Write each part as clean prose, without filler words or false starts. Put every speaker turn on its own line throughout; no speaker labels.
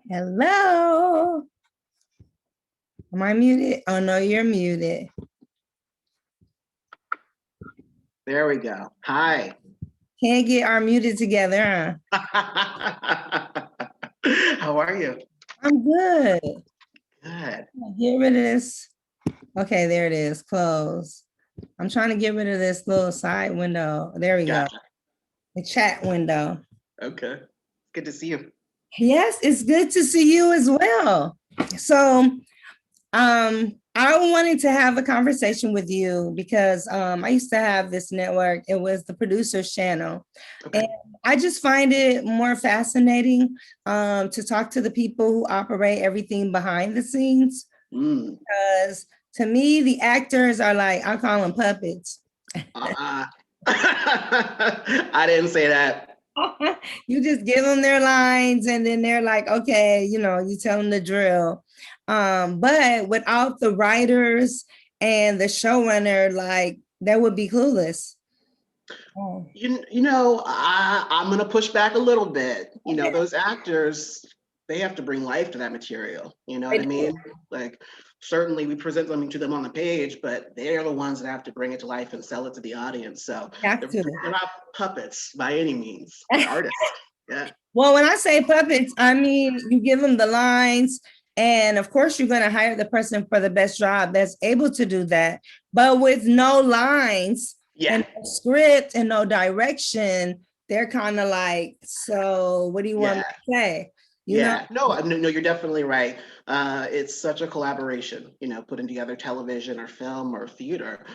Hello. Am I muted? Oh, no, you're muted.
There we go. Hi.
Can't get our muted together, huh?
How are you?
I'm good.
Good.
Get rid of this. Okay, there it is. Close. I'm trying to get rid of this little side window. There we go. The chat window.
Okay. Good to see you.
Yes, it's good to see you as well. So, I wanted to have a conversation with you because I used to have this network. It was the Producers Channel.
Okay.
And I just find it more fascinating to talk to the people who operate everything behind the scenes. Because to me, the actors are like, I call them puppets.
I didn't say that.
You just give them their lines and then they're like, okay, you tell them the drill. But without the writers and the showrunner, like that would be clueless.
I'm going to push back a little bit. Those actors, they have to bring life to that material. You know what I mean? Like, certainly we present something to them on the page, but they're the ones that have to bring it to life and sell it to the audience. So they're not puppets by any means. They're artists. Yeah.
Well, when I say puppets, I mean, you give them the lines, and of course, you're going to hire the person for the best job that's able to do that. But with no lines and no script and no direction, they're kind of like, so what do you want me to say? You know?
No, you're definitely right. It's such a collaboration, putting together television or film or theater.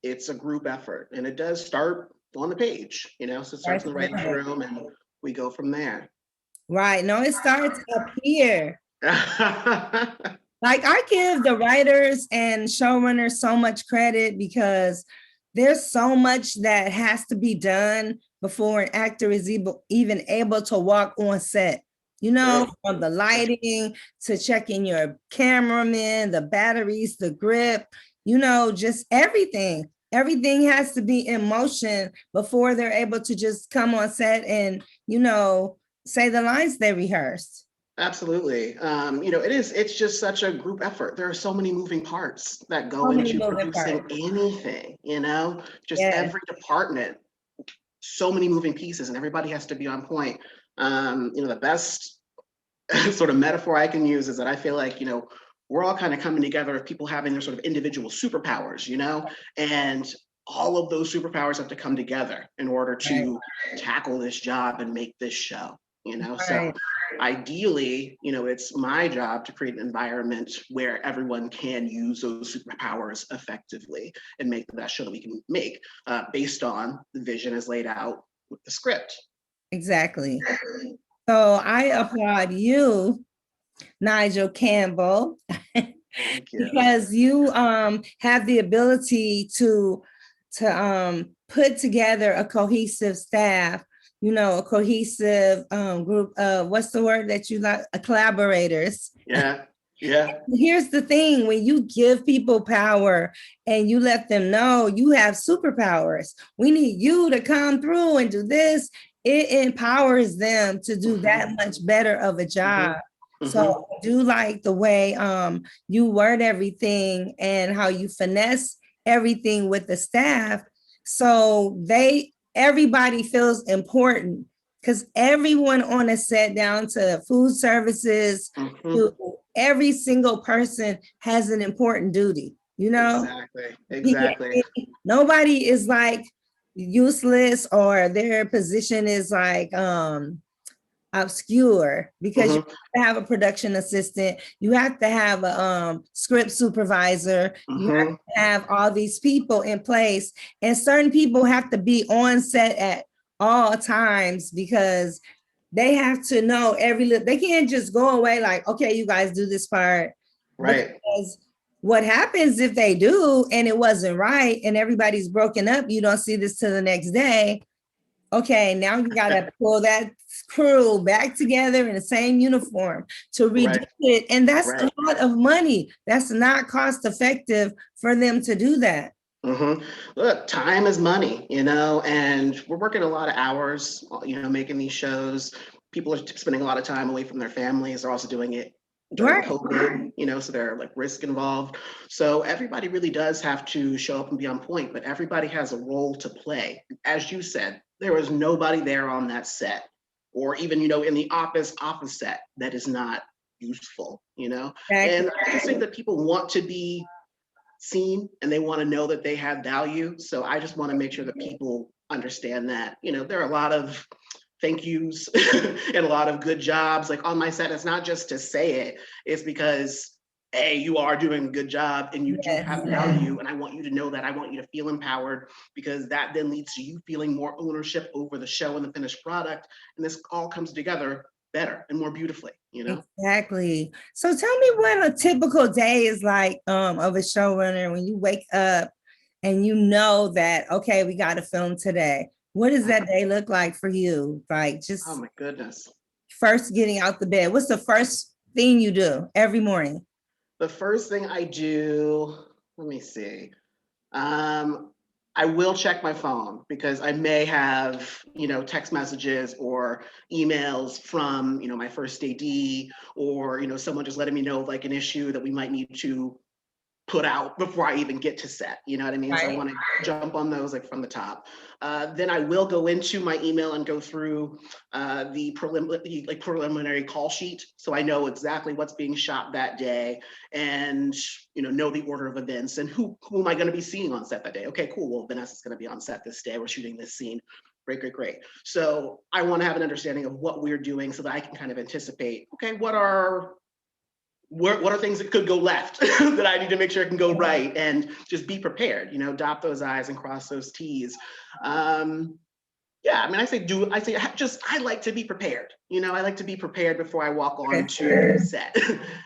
It's a group effort, and it does start on the page, so it starts in the writing room and we go from there.
Right. No, it starts up here. Like I give the writers and showrunners so much credit because there's so much that has to be done before an actor is even able to walk on set. From the lighting to checking your cameraman, the batteries, the grip, just everything. Everything has to be in motion before they're able to just come on set and, say the lines they rehearsed.
Absolutely. It's just such a group effort. There are so many moving parts that go into producing anything, every department, so many moving pieces, and everybody has to be on point. The best sort of metaphor I can use is that I feel like, we're all kind of coming together of people having their sort of individual superpowers, and all of those superpowers have to come together in order to tackle this job and make this show. So ideally, it's my job to create an environment where everyone can use those superpowers effectively and make the best show that we can make based on the vision as laid out with the script.
Exactly. So I applaud you, Nigel Campbell, because you have the ability to put together a cohesive staff, a cohesive group of, what's the word that you like, collaborators.
Yeah.
Here's the thing, when you give people power and you let them know you have superpowers, we need you to come through and do this, it empowers them to do that much better of a job. So I do like the way you word everything and how you finesse everything with the staff. So everybody feels important because everyone on a set, down to food services, to every single person has an important duty,
Exactly.
Nobody is like useless or their position is like obscure, because you have to have a production assistant, you have to have a script supervisor, you have to have all these people in place, and certain people have to be on set at all times because they have to know they can't just go away like, okay, you guys do this part.
Right.
Because what happens if they do and it wasn't right and everybody's broken up, you don't see this till the next day. Okay, now you got to pull that crew back together in the same uniform to redo it. And that's a lot of money. That's not cost effective for them to do that.
Look, time is money, and we're working a lot of hours, making these shows. people are spending a lot of time away from their families. They're also doing it during COVID, you know, so there are like risk involved. So everybody really does have to show up and be on point, but everybody has a role to play. As you said, there was nobody there on that set, or even, you know, in the office set that is not useful, you know? And I just think that people want to be seen and they want to know that they have value. So I just want to make sure that people understand that, you know, there are a lot of thank yous and a lot of good jobs like on my set. It's not just to say it, it's because A, you are doing a good job and you do have value, and I want you to know that. I want you to feel empowered, because that then leads to you feeling more ownership over the show and the finished product, and this all comes together better and more beautifully, you know?
Exactly. So tell me what a typical day is like of a showrunner when you wake up and you know that, okay, we got to film today. What does that day look like for you? Like, just,
oh my goodness.
First getting out the bed. What's the first thing you do every morning?
The first thing I do, let me see. I will check my phone, because I may have, you know, text messages or emails from, you know, my first AD, or, you know, someone just letting me know like an issue that we might need to put out before I even get to set, you know what I mean? Right. So I want to jump on those like from the top. Then I will go into my email and go through the preliminary call sheet, so I know exactly what's being shot that day, and you know the order of events and who am I going to be seeing on set that day. Okay, cool. Well, Vanessa's going to be on set this day. We're shooting this scene. Great. So I want to have an understanding of what we're doing so that I can kind of anticipate. Okay, what are things that could go left that I need to make sure it can go right, and just be prepared, you know, dot those I's and cross those T's. Yeah, I mean, I like to be prepared. You know, I like to be prepared before I walk on to set.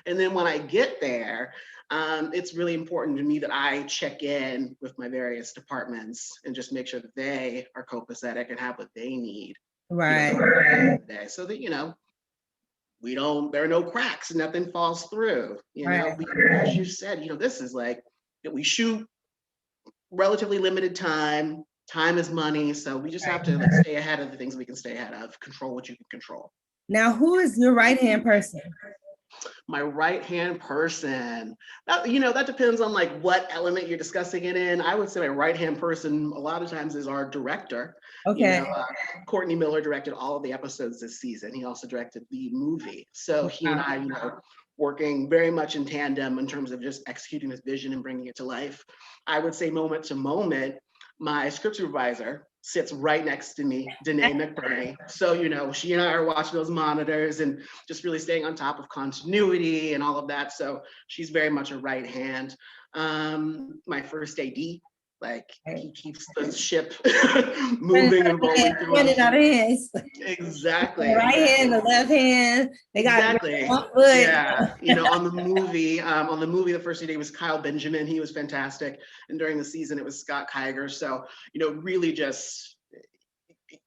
And then when I get there, it's really important to me that I check in with my various departments and just make sure that they are copacetic and have what they need.
Right.
You know, so that, you know, there are no cracks, nothing falls through, you know. As you said, you know, this is like, we shoot relatively limited time is money, so we just have to like stay ahead of the things we can stay ahead of, control what you can control.
Now, who is your right-hand person?
My right-hand person, you know, that depends on like what element you're discussing it in. I would say my right-hand person a lot of times is our director. Okay. You know, Courtney Miller directed all of the episodes this season. He also directed the movie. So he and I, you know, working very much in tandem in terms of just executing this vision and bringing it to life. I would say moment to moment, my script supervisor sits right next to me, Danae McBurney. So, you know, she and I are watching those monitors and just really staying on top of continuity and all of that. So she's very much a right hand. My first AD, like, he keeps the ship moving and rolling through. Exactly.
The right hand, the left hand. They got one foot.
Yeah, you know, on the movie, the first AD was Kyle Benjamin. He was fantastic. And during the season, it was Scott Kiger. So, you know, really just,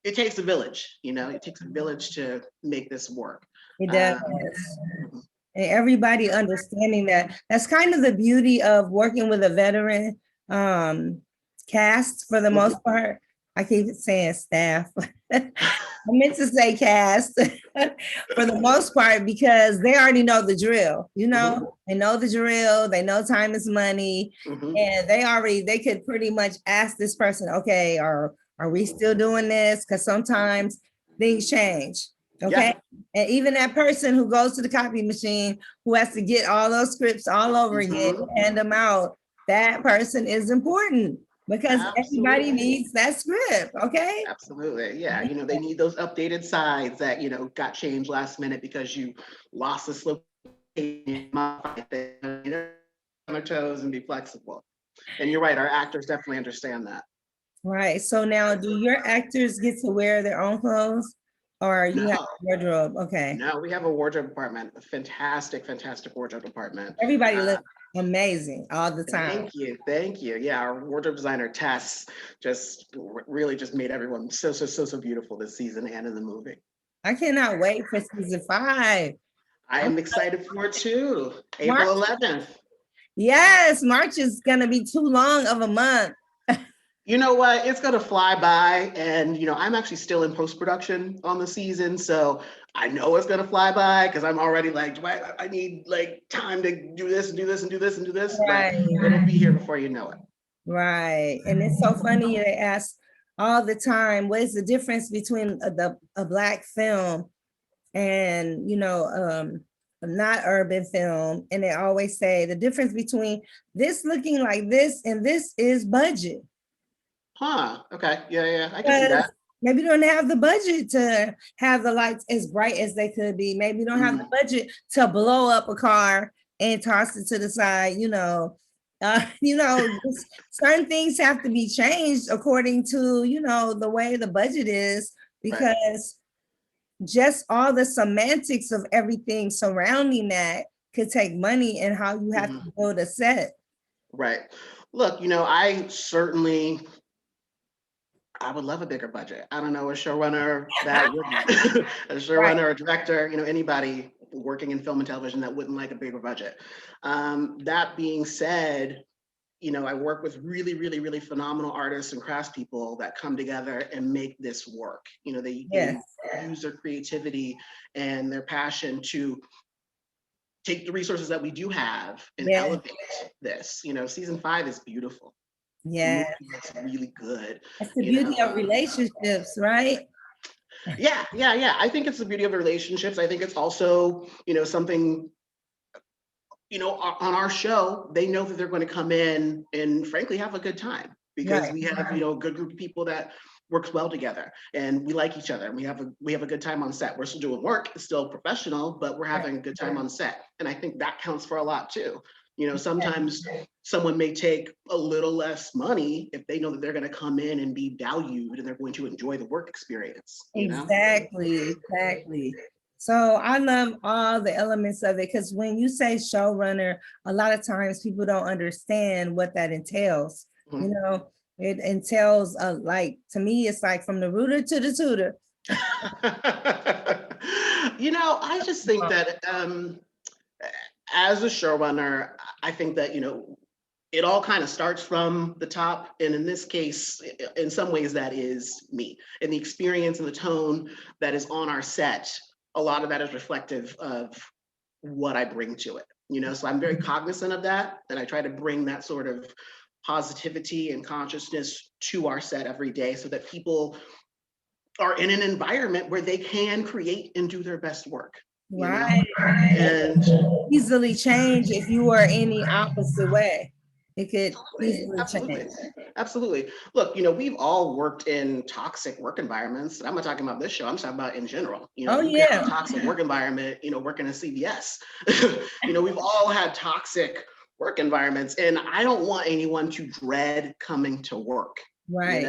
it takes a village, you know, it takes a village to make this work.
It does. And everybody understanding that. That's kind of the beauty of working with a veteran cast for the most part. I keep saying staff. I meant to say cast for the most part, because they already know the drill, you know, they know the drill, they know time is money, and they could pretty much ask this person, okay, are we still doing this? Because sometimes things change. Okay. And even that person who goes to the copy machine, who has to get all those scripts all over again, hand them out, that person is important, because everybody needs that script. Okay.
Absolutely. Yeah. You know, they need those updated sides that, you know, got changed last minute because you lost the slope, you know, on their toes and be flexible. And you're right. Our actors definitely understand that.
Right. So now, do your actors get to wear their own clothes? Or you have a wardrobe? Okay.
No, we have a wardrobe department, a fantastic wardrobe department.
Everybody looks amazing all the time.
Thank you. Yeah, our wardrobe designer Tess just really just made everyone so beautiful this season and in the movie.
I cannot wait for season 5.
I am excited for it too. April 11th.
Yes, March is gonna be too long of a month.
You know what? It's gonna fly by, and I'm actually still in post-production on the season, so I know it's gonna fly by because I'm already like, I need like time to do this and do this and do this and do this, but
Right,
it'll be here before you know it.
right. And it's so funny they ask all the time, what is the difference between a Black film and not urban film? And they always say the difference between this looking like this and this is budget.
Huh. Okay. Yeah. I can see that.
Maybe you don't have the budget to have the lights as bright as they could be. Maybe you don't have the budget to blow up a car and toss it to the side. Certain things have to be changed according to the way the budget is, because just all the semantics of everything surrounding that could take money, and how you have to build a set.
Right. Look, I would love a bigger budget. I don't know, a showrunner that would a showrunner, a director, anybody working in film and television that wouldn't like a bigger budget. That being said, I work with really, really, really phenomenal artists and craftspeople that come together and make this work. They use their creativity and their passion to take the resources that we do have and elevate this. Season 5 is beautiful.
Yeah,
it's really good.
That's the beauty of relationships, right?
Yeah. I think it's the beauty of relationships. I think it's also, something, on our show, they know that they're going to come in and frankly have a good time, because we have, a good group of people that works well together, and we like each other, and we have a good time on set. We're still doing work, it's still professional, but we're having a good time on set. And I think that counts for a lot too. Sometimes someone may take a little less money if they know that they're going to come in and be valued and they're going to enjoy the work experience.
Exactly. So I love all the elements of it, because when you say showrunner, a lot of times people don't understand what that entails. It entails to me, it's like from the rooter to the tutor.
I just think that as a showrunner, I think that, it all kind of starts from the top. And in this case, in some ways, that is me. And the experience and the tone that is on our set, a lot of that is reflective of what I bring to it. So I'm very cognizant of that. And I try to bring that sort of positivity and consciousness to our set every day, so that people are in an environment where they can create and do their best work.
Right. And easily change if you are any opposite way. It could easily change.
Absolutely. Look, we've all worked in toxic work environments. I'm not talking about this show, I'm talking about in general. Toxic work environment, working at CBS. We've all had toxic work environments, and I don't want anyone to dread coming to work. Right.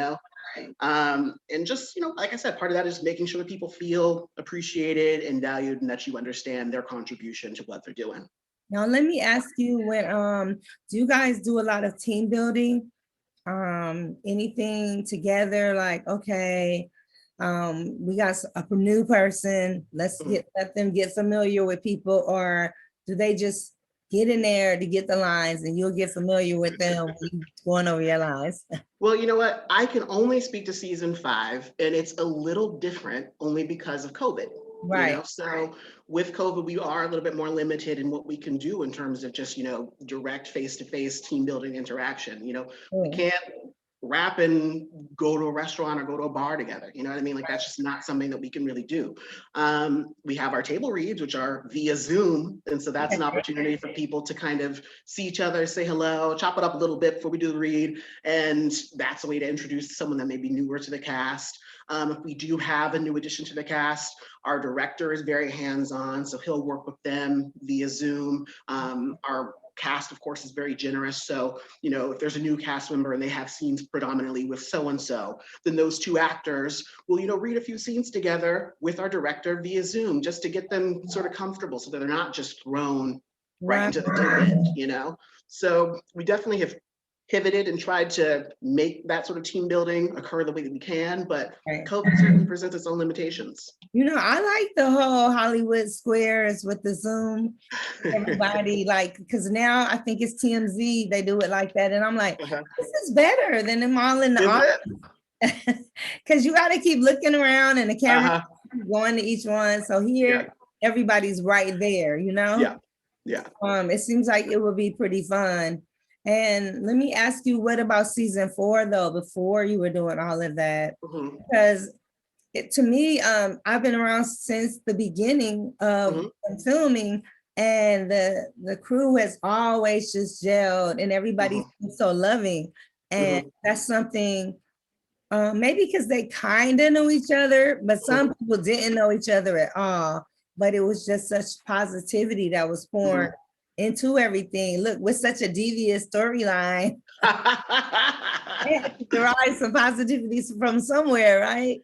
And just, like I said, part of that is making sure that people feel appreciated and valued, and that you understand their contribution to what they're doing.
Now, let me ask you, do you guys do a lot of team building? Anything together, like, okay, we got a new person, let them get familiar with people, or do they just get in there to get the lines and you'll get familiar with them going over your lines?
Well, you know what? I can only speak to season 5, and it's a little different only because of COVID. Right. So with COVID, we are a little bit more limited in what we can do in terms of just, direct face-to-face team building interaction. We can't rap and go to a restaurant or go to a bar together. You know what I mean? Like, that's just not something that we can really do. We have our table reads, which are via Zoom. And so that's an opportunity for people to kind of see each other, say hello, chop it up a little bit before we do the read. And that's a way to introduce someone that may be newer to the cast. If we do have a new addition to the cast, our director is very hands-on, so he'll work with them via Zoom. Our cast, of course, is very generous. So, if there's a new cast member and they have scenes predominantly with so-and-so, then those two actors will, read a few scenes together with our director via Zoom, just to get them sort of comfortable, so that they're not just thrown right into the deep end, So we definitely have pivoted and tried to make that sort of team building occur the way that we can, but COVID certainly presents its own limitations.
I like the whole Hollywood Squares with the Zoom. Everybody because now I think it's TMZ, they do it like that. And I'm like, this is better than them all in the office. Because you got to keep looking around and the camera going to each one. So here, everybody's right there,
Yeah.
It seems like it would be pretty fun. And let me ask you, what about season 4 though, before you were doing all of that? Because to me, I've been around since the beginning of filming, and the crew has always just gelled, and everybody's so loving. And that's something, maybe because they kind of know each other, but some people didn't know each other at all. But it was just such positivity that was poured into everything. Look, with such a devious storyline, derive some positivity from somewhere, right?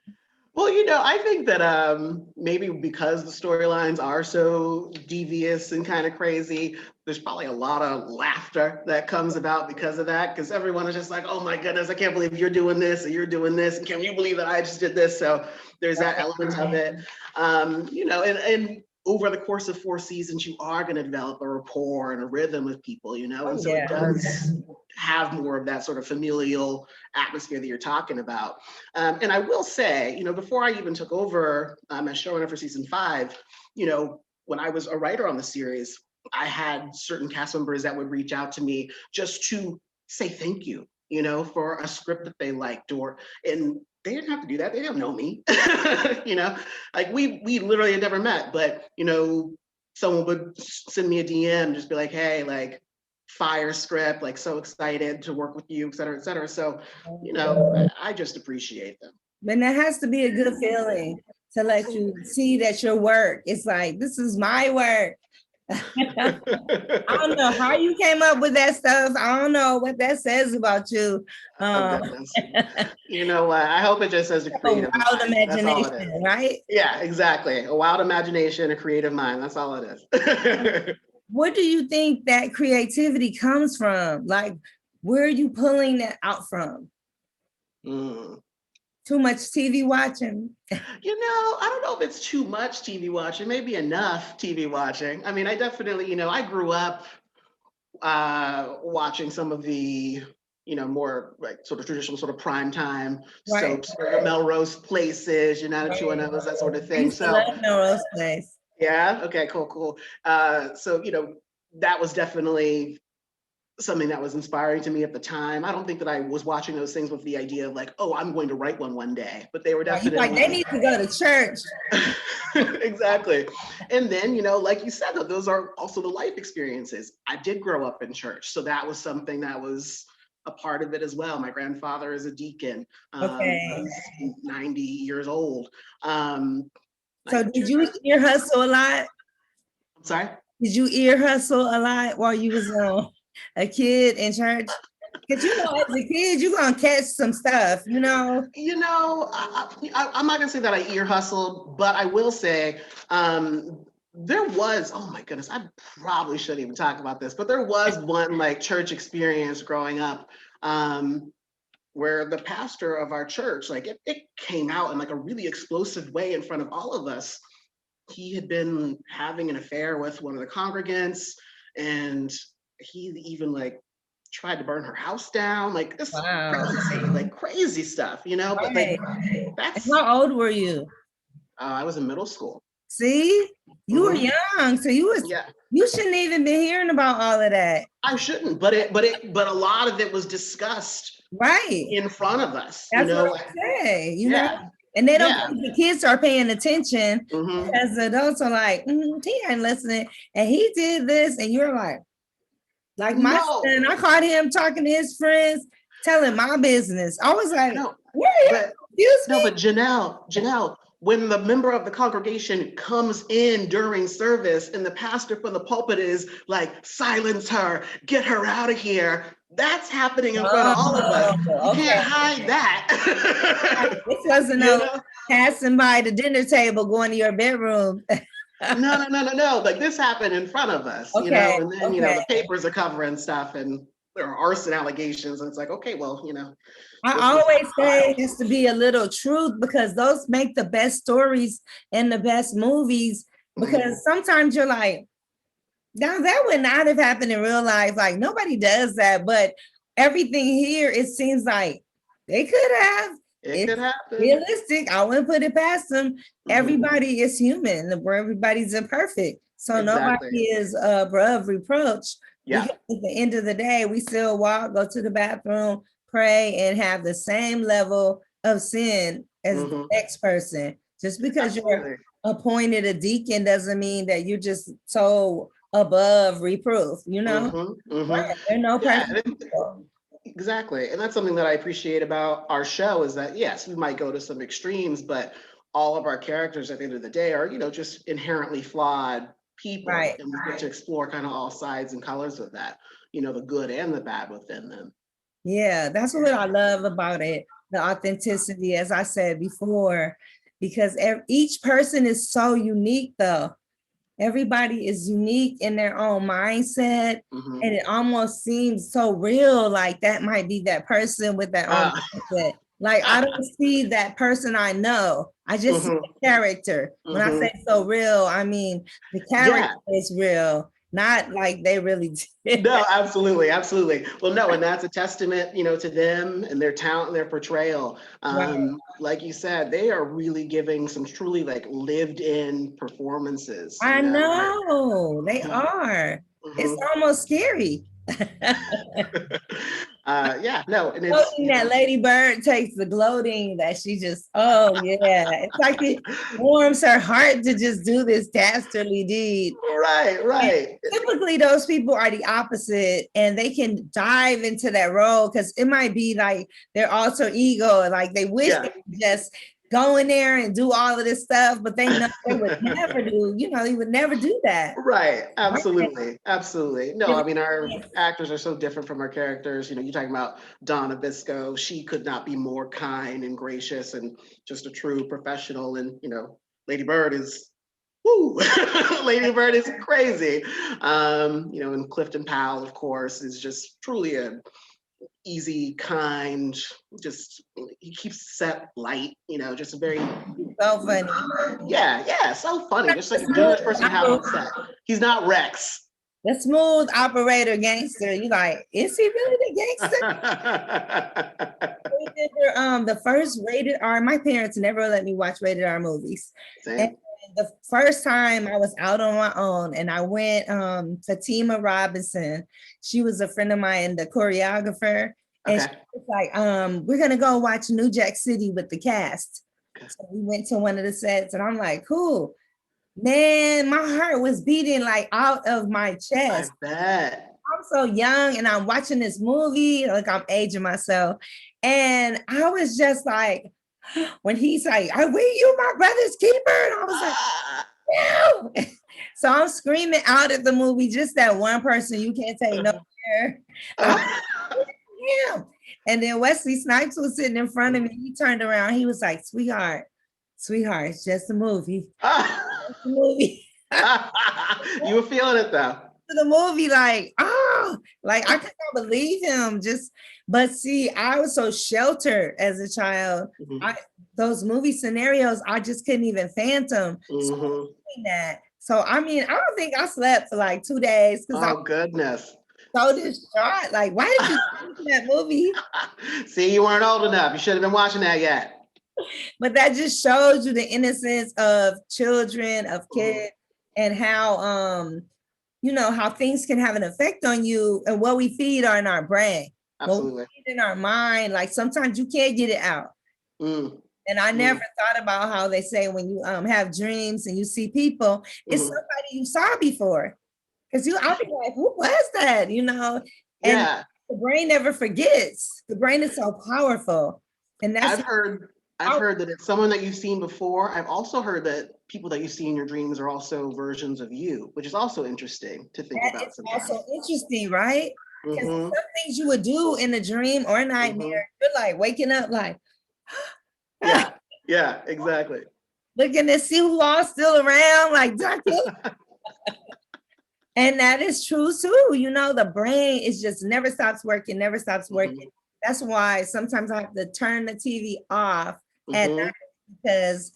Well, I think that maybe because the storylines are so devious and kind of crazy, there's probably a lot of laughter that comes about because of that, because everyone is just like, oh my goodness, I can't believe you're doing this and you're doing this. And can you believe that I just did this? So there's that element of it. And over the course of 4 seasons, you are going to develop a rapport and a rhythm with people, and so it does have more of that sort of familial atmosphere that you're talking about. And I will say, before I even took over as showrunner for season 5, when I was a writer on the series, I had certain cast members that would reach out to me just to say thank you, for a script that they liked, and they didn't have to do that. They didn't know me, like we literally had never met, but, someone would send me a DM, just be like, hey, like, fire script, like, so excited to work with you, et cetera, et cetera. So, I just appreciate them.
But that has to be a good feeling to let you see that your work, it's like, this is my work. I don't know how you came up with that stuff. I don't know what that says about you.
You know what? I hope it just says a creative
wild imagination, right?
Yeah, exactly. A wild imagination, a creative mind. That's all it is.
What do you think that creativity comes from? Like, where are you pulling that out from? Too much TV watching?
I don't know if it's too much TV watching, maybe enough TV watching. I mean, I definitely, I grew up watching some of the, more like sort of traditional sort of primetime soaps, Melrose Places, that sort of thing.
So I love Melrose Place.
Yeah. Okay. Cool. So, that was definitely something that was inspiring to me at the time. I don't think that I was watching those things with the idea of like, oh, I'm going to write one day, but they were definitely
like, they need to go to church.
Exactly. And then, like you said, those are also the life experiences. I did grow up in church, so that was something that was a part of it as well. My grandfather is a deacon. He's 90 years old.
So did you ear hustle a lot?
I'm sorry?
Did you ear hustle a lot while you was a kid in church? Because as a kid, you're gonna catch some stuff, I'm not
gonna say that I ear hustled, but I will say there was, oh my goodness, I probably shouldn't even talk about this, but there was one like church experience growing up where the pastor of our church, like it came out in like a really explosive way in front of all of us. He had been having an affair with one of the congregants, and he even like tried to burn her house down, like this crazy stuff, but like
how old were you?
I was in middle school.
See, you were young, so you shouldn't even be hearing about all of that.
I shouldn't, but a lot of it was discussed in front of us.
That's what I say, and they don't the kids are paying attention because the adults are like, he ain't listening, and he did this, and you're like my son, I caught him talking to his friends, telling my business. I was like,
but Janelle, when the member of the congregation comes in during service and the pastor from the pulpit is like, silence her, get her out of here, that's happening in front of all of us. You can't hide that.
This wasn't passing by the dinner table, going to your bedroom.
No. Like this happened in front of us, and then, the papers are covering stuff, and there are arson allegations, and it's like, okay, well,
I always say it has to be a little truth, because those make the best stories and the best movies, because sometimes you're like, now that would not have happened in real life. Like, nobody does that, but everything here, it seems like they could have.
It could happen.
Realistic. I wouldn't put it past them. Everybody is human. Everybody's imperfect. So nobody is above reproach.
Yeah.
Because at the end of the day, we still walk, go to the bathroom, pray, and have the same level of sin as the next person. Just because you're appointed a deacon doesn't mean that you're just so above reproof, you know? There are no perfect people.
Exactly. And that's something that I appreciate about our show, is that, yes, we might go to some extremes, but all of our characters at the end of the day are, just inherently flawed people.
Right.
And we get to explore kind of all sides and colors of that, the good and the bad within them.
Yeah, that's what I love about it. The authenticity, as I said before, because each person is so unique, though. Everybody is unique in their own mindset, and it almost seems so real, like that might be that person with their own mindset. Like, I don't see that person I know. I just see the character. When I say so real, I mean the character is real, not like they really did.
No, absolutely, absolutely. Well, no, and that's a testament, to them and their talent and their portrayal. Like you said, they are really giving some truly like lived-in performances.
I know they are. It's almost scary.
And it's
that Lady Bird takes the gloating that she just, it's like it warms her heart to just do this dastardly deed.
Right.
And typically those people are the opposite, and they can dive into that role because it might be like their alter ego, like they wish they could just go in there and do all of this stuff, but they know they would never do, he would never do that.
Right. Absolutely. No, I mean, our actors are so different from our characters. You're talking about Donna Bisco. She could not be more kind and gracious and just a true professional. And, Lady Bird is, Lady Bird is crazy. And Clifton Powell, of course, is just truly a easy, kind, just he keeps set light, just a very
so funny.
So funny. Just like a Jewish person to have on set. He's not Rex.
The smooth operator gangster. You like, is he really the gangster? We did the first rated R. My parents never let me watch rated R movies. And the first time I was out on my own, and I went, Fatima Robinson, she was a friend of mine, the choreographer, and she was like, we're gonna go watch New Jack City with the cast. So we went to one of the sets, and I'm like, cool. Man, my heart was beating like out of my chest.
I bet.
I'm so young, and I'm watching this movie, like I'm aging myself. And I was just like, when he's like, are you my brother's keeper? And I was like, no. So I'm screaming out at the movie, just that one person you can't take no care. And then Wesley Snipes was sitting in front of me. He turned around. He was like, sweetheart, it's just a movie. It's a movie.
You were feeling it though.
The movie, like I could not believe him. But see, I was so sheltered as a child. Those movie scenarios, I just couldn't even phantom. So I mean, I don't think I slept for like 2 days because
goodness.
So distraught. Like, why did you see that movie?
See, you weren't old enough. You should have been watching that yet.
But that just shows you the innocence of children, of kids, and how how things can have an effect on you, and what we feed are in our brain.
Absolutely.
What we feed in our mind, like sometimes you can't get it out. And I never thought about how they say when you have dreams and you see people, it's somebody you saw before. Because I'll be like, who was that? And the brain never forgets. The brain is so powerful. And that's
I've heard that it's someone that you've seen before. I've also heard that people that you see in your dreams are also versions of you, which is also interesting to think about.
It's also interesting, right? Because some things you would do in a dream or a nightmare, you're like waking up like,
yeah, exactly.
Looking to see who all still around, like, And that is true too. You know, the brain is just never stops working, never stops working.
Mm-hmm.
That's why sometimes I have to turn the TV off at
Mm-hmm.
night because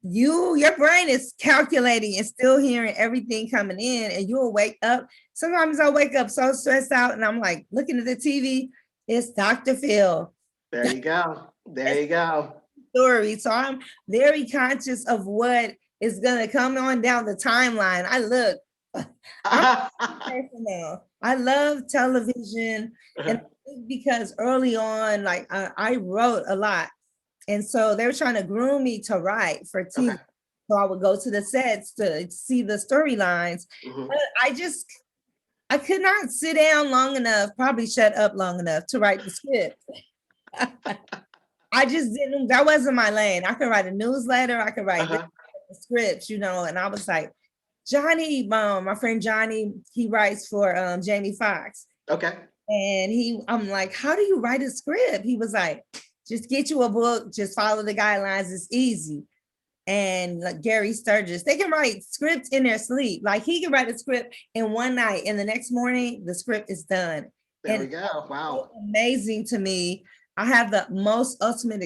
your brain is calculating and still hearing everything coming in, and you'll wake up. Sometimes I wake up so stressed out and I'm like looking at the TV, it's Dr. Phil.
There you go. There you go.
Story. So I'm very conscious of what is gonna come on down the timeline. I'm a person now. I love television, and because early on, like I wrote a lot, and so they were trying to groom me to write for TV.
Okay.
So I would go to the sets to see the storylines.
Mm-hmm.
But I could not sit down long enough, probably shut up long enough to write the script. I just didn't, that wasn't my lane. I could write a newsletter, I could write
Uh-huh.
scripts, you know, and I was like, Johnny, my friend Johnny, he writes for Jamie Foxx.
Okay.
And I'm like, how do you write a script? He was like, just get you a book, just follow the guidelines, it's easy. And like Gary Sturgis, they can write scripts in their sleep. Like he can write a script in one night, and the next morning the script is done.
There we
And
go. Wow.
so amazing to me. I have the most ultimate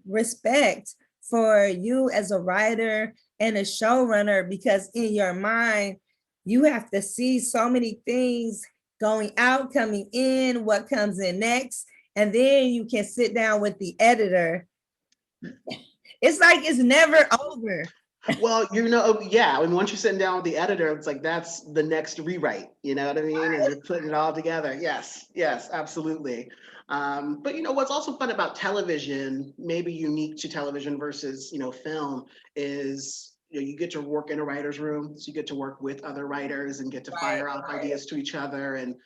respect for you as a writer and a showrunner, because in your mind, you have to see so many things going out, coming in, what comes in next. And then you can sit down with the editor. It's like it's never over.
Well, yeah. And once you're sitting down with the editor, it's like that's the next rewrite. You know what I mean? And you're putting it all together. Yes, yes, absolutely. But what's also fun about television, maybe unique to television versus film, is you get to work in a writer's room, so you get to work with other writers and get to fire off ideas to each other, and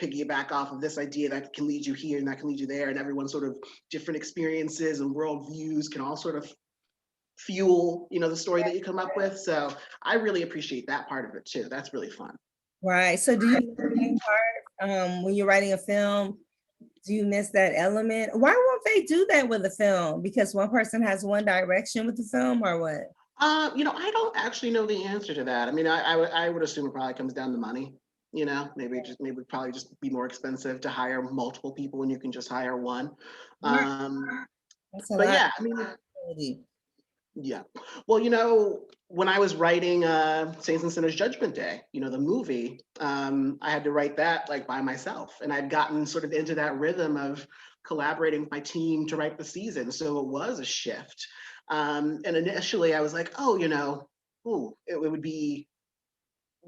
piggyback off of this idea that can lead you here and that can lead you there, and everyone's sort of different experiences and worldviews can all sort of fuel the story that you come up with. So I really appreciate that part of it too. That's really fun.
Right. So do you miss that part when you're writing a film? Do you miss that element? Why won't they do that with a film? Because one person has one direction with the film, or what?
I don't actually know the answer to that. I mean, I would assume it probably comes down to money. Maybe probably just be more expensive to hire multiple people when you can just hire one.
That's a
But
lot.
yeah, I mean, yeah. Well, when I was writing Saints and Sinners Judgment Day, the movie, I had to write that like by myself. And I'd gotten sort of into that rhythm of collaborating with my team to write the season. So it was a shift. And initially I was like, it would be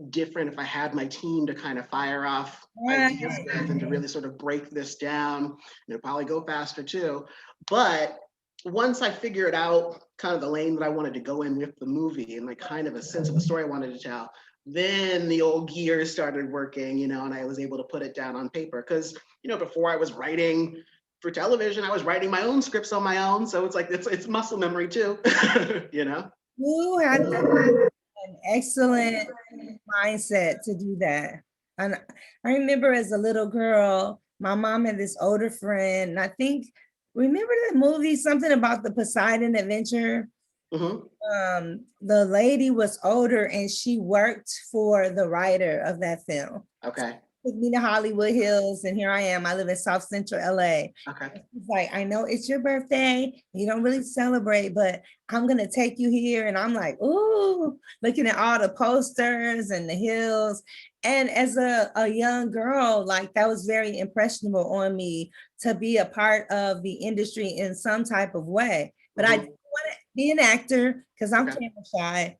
different if I had my team to kind of fire off ideas with and to really sort of break this down. It'd probably go faster too. But once I figured out kind of the lane that I wanted to go in with the movie and like kind of a sense of the story I wanted to tell, then the old gears started working, and I was able to put it down on paper. Because, before I was writing for television, I was writing my own scripts on my own. So it's like, it's muscle memory too,
You had an excellent mindset to do that. And I remember as a little girl, my mom had this older friend, and I think, remember the movie, something about the Poseidon Adventure? The lady was older and she worked for the writer of that film.
Okay.
Took me to Hollywood Hills, and here I am. I live in South Central LA.
Okay.
It's like, I know it's your birthday, you don't really celebrate, but I'm gonna take you here. And I'm like, ooh, looking at all the posters and the hills. And as a young girl, like that was very impressionable on me to be a part of the industry in some type of way. But I didn't want to be an actor because I'm camera shy.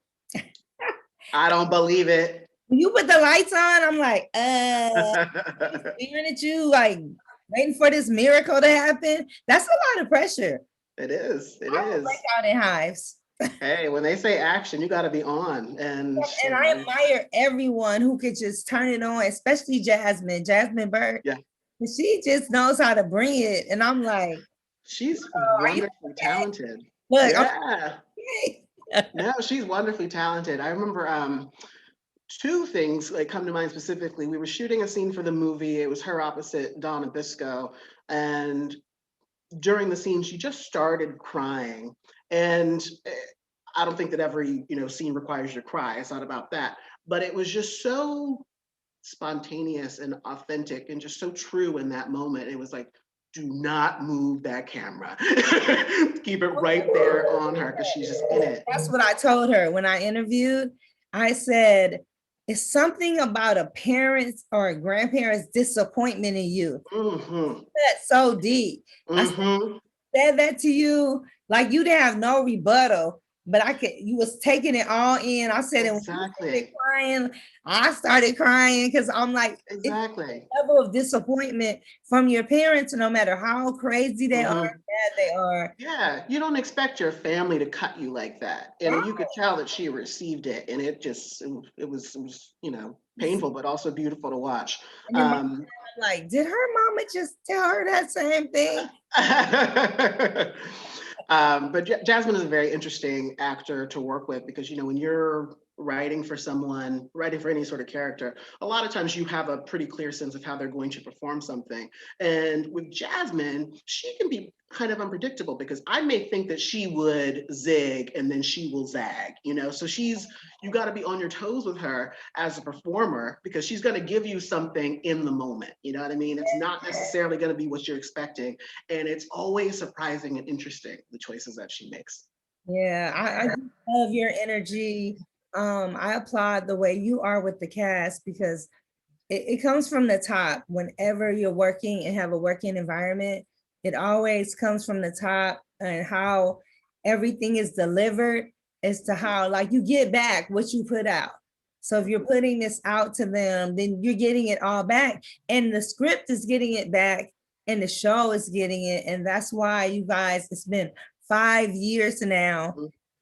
I don't believe it.
When you put the lights on, I'm like, staring at you, like waiting for this miracle to happen. That's a lot of pressure.
It is. It is.
Break out in hives.
Hey, when they say action, you got to be on. And
I admire everyone who could just turn it on, especially Jasmine Bird.
Yeah.
She just knows how to bring it. And I'm like,
she's wonderfully talented.
Look,
yeah. No, she's wonderfully talented. I remember two things like come to mind specifically. We were shooting a scene for the movie. It was her opposite Donna Bisco. And during the scene, she just started crying. And I don't think that every scene requires you to cry. It's not about that. but it was just so spontaneous and authentic and just so true in that moment. It was like, do not move that camera. Keep it right there on her because she's just in it.
That's what I told her when I interviewed. I said, it's something about a parent's or a grandparent's disappointment in you. That's so deep. I said that to you, like you didn't have no rebuttal, but you was taking it all in. I said,
exactly.
And when you started crying, I started crying because I'm like,
exactly.
Level of disappointment from your parents, no matter how crazy they are, bad they are.
Yeah, you don't expect your family to cut you like that, and you could tell that she received it, and it was you know, painful, but also beautiful to watch.
I'm like, did her mama just tell her that same thing?
But Jasmine is a very interesting actor to work with because, you know, when you're writing for someone, writing for any sort of character, a lot of times you have a pretty clear sense of how they're going to perform something. And with Jasmine, she can be kind of unpredictable because I may think that she would zig and then she will zag, you know? So you got to be on your toes with her as a performer because she's going to give you something in the moment. You know what I mean? It's not necessarily going to be what you're expecting. And it's always surprising and interesting, the choices that she makes.
Yeah, I love your energy. I applaud the way you are with the cast because it comes from the top. Whenever you're working and have a working environment, it always comes from the top, and how everything is delivered as to how, like, you get back what you put out. So if you're putting this out to them, then you're getting it all back, and the script is getting it back, and the show is getting it. And that's why, you guys, it's been 5 years now.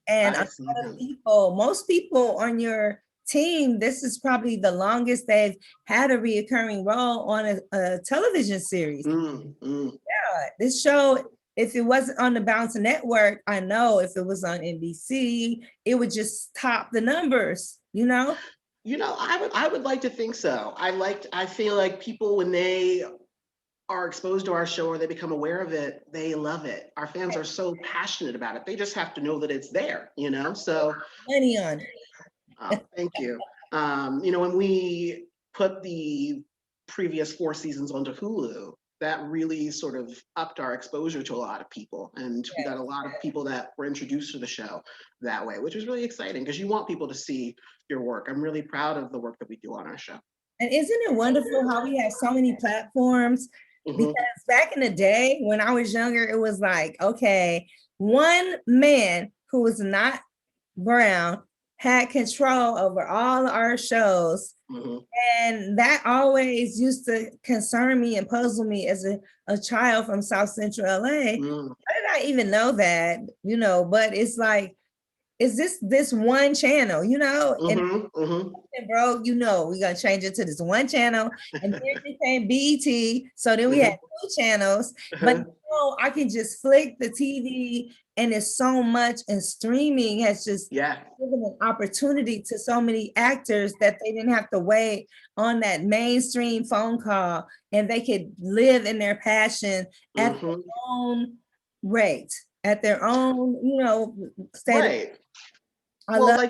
And a lot of people, most people on your team, this is probably the longest they've had a reoccurring role on a television series. Yeah, this show, if it wasn't on the Bounce Network, I know if it was on NBC, it would just top the numbers, you know?
You know, I would like to think so. I feel like people, when they are exposed to our show or they become aware of it, they love it. Our fans are so passionate about it. They just have to know that it's there, you know? So
money on it.
Thank you. You know, when we put the previous 4 seasons onto Hulu, that really sort of upped our exposure to a lot of people. And we got a lot of people that were introduced to the show that way, which was really exciting because you want people to see your work. I'm really proud of the work that we do on our show.
And isn't it wonderful how we have so many platforms? Because back in the day when I was younger, it was like, okay, one man who was not brown had control over all our shows. And that always used to concern me and puzzle me as a child from South Central LA. I did not even know that, you know, but it's like, is this one channel, you know? And bro, you know, we're gonna change it to this one channel, and then it became BET. So then we had 2 channels, but now I can just flick the TV, and it's so much, and streaming has just given an opportunity to so many actors that they didn't have to wait on that mainstream phone call, and they could live in their passion at their own rate, at their own, you know, state.
And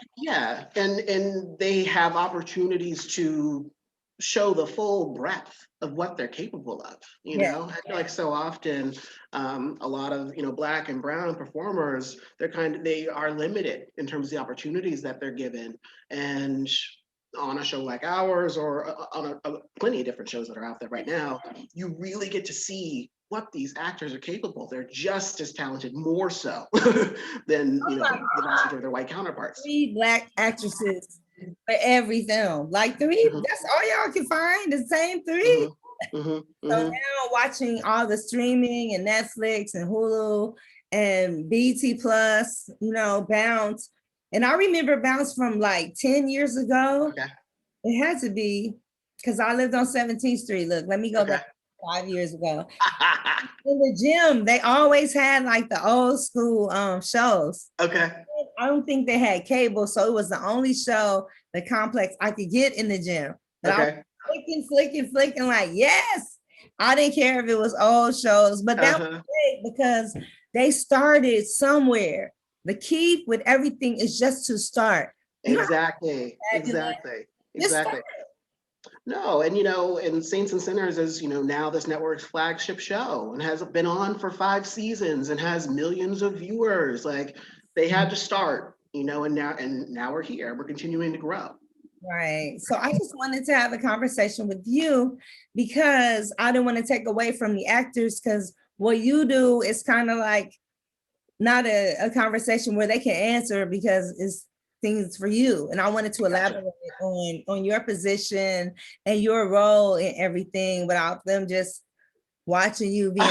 they have opportunities to show the full breadth of what they're capable of. You know, I feel like so often a lot of, you know, Black and brown performers, they are limited in terms of the opportunities that they're given. And on a show like ours, or on plenty of different shows that are out there right now, you really get to see what these actors are capable. They're just as talented, more so than, you know, the vast majority of their white counterparts.
3 Black actresses for every film, like 3. That's all y'all can find, the same 3. So now watching all the streaming and Netflix and Hulu and BT Plus, you know, Bounce. And I remember Bounce from like 10 years ago. It had to be, because I lived on 17th Street. Look, let me go back 5 years ago. In the gym, they always had like the old school shows. I don't think they had cable, so it was the only show, the complex, I could get in the gym. But I was flicking, like, yes. I didn't care if it was old shows, but that was great because they started somewhere. The key with everything is just to start.
Exactly. exactly. No, and and Saints and Sinners is, now this network's flagship show and has been on for 5 seasons and has millions of viewers. Like they had to start, and now we're here. We're continuing to grow.
Right. So I just wanted to have a conversation with you because I don't want to take away from the actors, because what you do is kind of like not a conversation where they can answer because it's things for you. And I wanted to elaborate on your position and your role in everything without them just watching you being.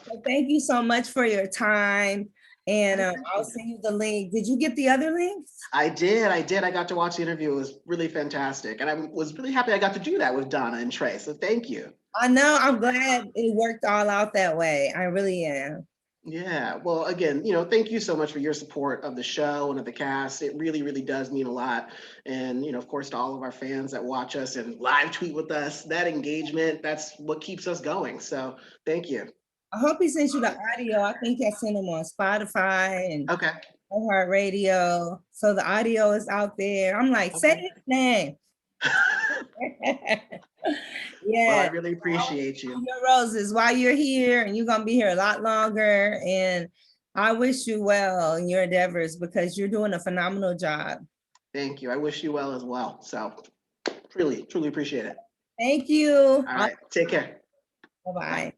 So thank you so much for your time. And I'll send you the link. Did you get the other links?
I did. I got to watch the interview. It was really fantastic. And I was really happy I got to do that with Donna and Trey. So thank you.
I know. I'm glad it worked all out that way. I really am.
Yeah. Well, again, thank you so much for your support of the show and of the cast. It really, really does mean a lot. And, of course, to all of our fans that watch us and live tweet with us, that engagement, that's what keeps us going. So thank you.
I hope he sent you the audio. I think I sent him on Spotify and iHeartRadio. So the audio is out there. I'm like, say his name. Yeah.
Well, I really appreciate you.
Your roses while you're here, and you're gonna be here a lot longer. And I wish you well in your endeavors because you're doing a phenomenal job.
Thank you. I wish you well as well. So truly, truly appreciate it.
Thank you.
All right. Take care.
Bye-bye.